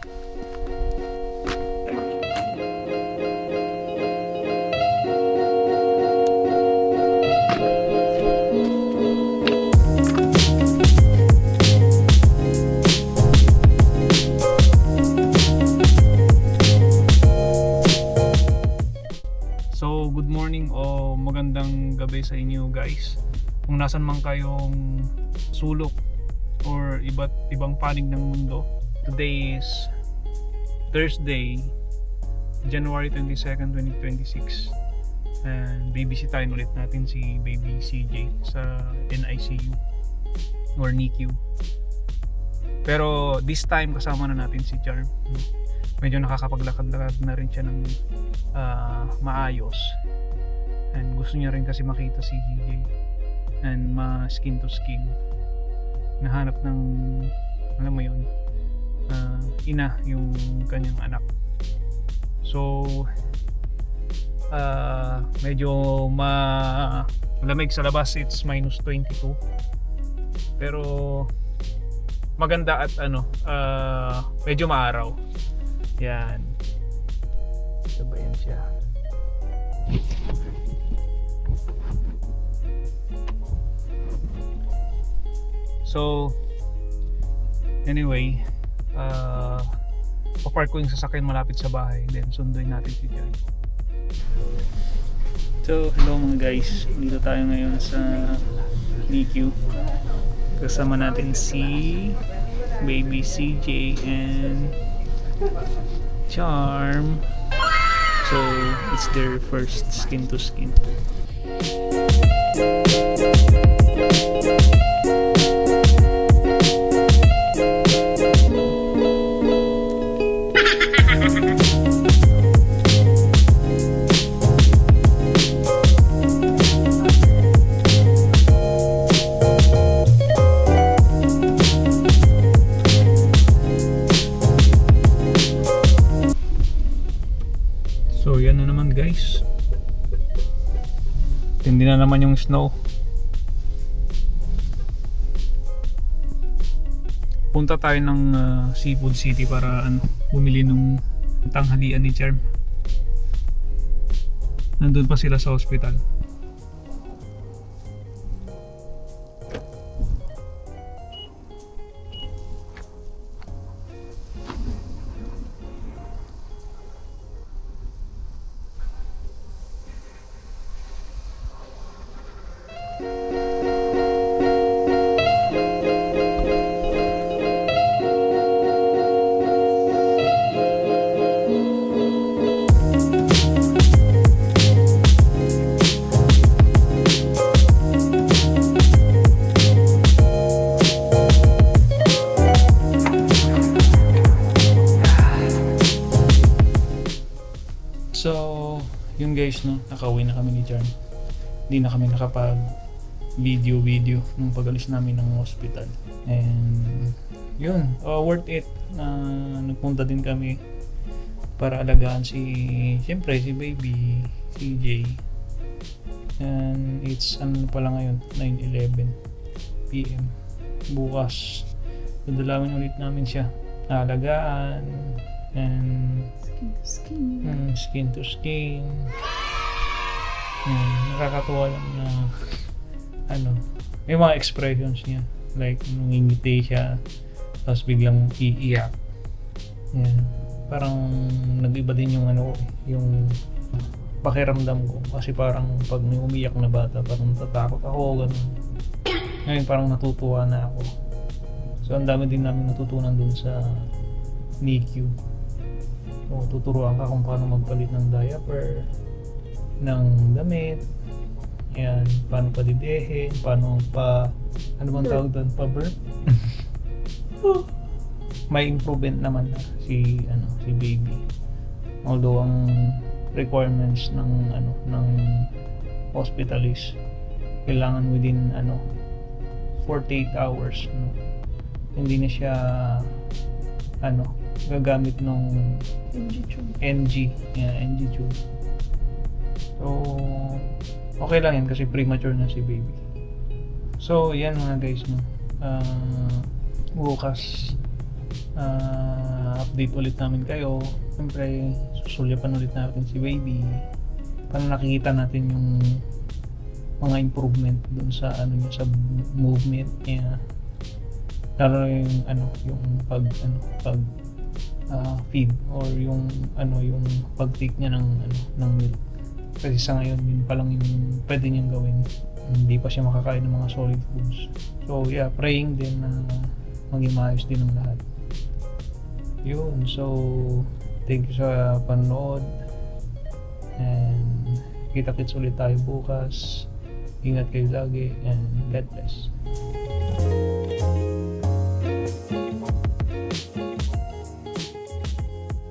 So, good morning o magandang gabi sa inyo guys. Kung nasan man kayong sulok or ibang panig ng mundo. Today is Thursday, January 22nd, 2026. And bibisitahin ulit natin si baby CJ sa NICU or NICU. Pero this time kasama na natin si Charm. Medyo nakakapaglakad-lakad na rin siya ng maayos, and gusto niya rin kasi makita si CJ and skin to skin, nahanap ng alam mo yun, ina yung kanyang anak. So medyo malamig sa labas, it's minus 22, pero maganda at medyo maaraw. Yan. Ito ba yan siya? So anyway, papark ko yung sasakyan malapit sa bahay, then sunduin natin si Jan. So hello mga guys, dito tayo ngayon sa NICU. Kasama natin si baby CJ and Charm. So it's their first skin to skin. So yan na naman guys, hindi na naman yung snow. Punta tayo ng Seafood City para bumili ng tanghalian ni Charm. Nandun pa sila sa hospital. So, yun guys, no, nakauwi na kami ni Charm. Hindi na kami nakapag video nung pag-alis namin ng hospital. And yun, worth it na nagpunta din kami para alagaan siyempre si baby CJ. And it's pala ngayon, 9:11 PM. Bukas dadalawin ulit namin siya, alagaan and skin to skin. Nakakatuwa lang na may mga expressions niya, like nangingiti siya tapos biglang iiyak. Yan. Parang nag-iba din yung yung pakiramdam ko, kasi parang pag may umiyak na bata parang natatakot ako, ganun. Ngayon parang natutuwa na ako. So ang dami din namin natutunan dun sa NICU. So, tuturuan ka kung paano magpalit ng diaper, ng damit, yan, paano pa didehin, paano ano bang tawag doon, pa-burp. May improvement naman na si baby. Although ang requirements ng hospital is kailangan within 48 hours, hindi na siya gagamit ng NG tube. So okay lang yan kasi premature na si baby. So yan mga guys, bukas update ulit namin kayo. Siyempre susulyapan ulit natin si baby para nakikita natin yung mga improvement dun sa ano niya, sa movement niya, lalo yung pag feed or yung pag-take niya ng milk. Kasi sa ngayon yun pa lang yung pwede niyang gawin, hindi pa siya makakain ng mga solid foods. So yeah, praying din na maging maayos din ang lahat. Yun, so thank you sa panood, and kita-kits ulit tayo bukas. Ingat kayo lagi, and God bless.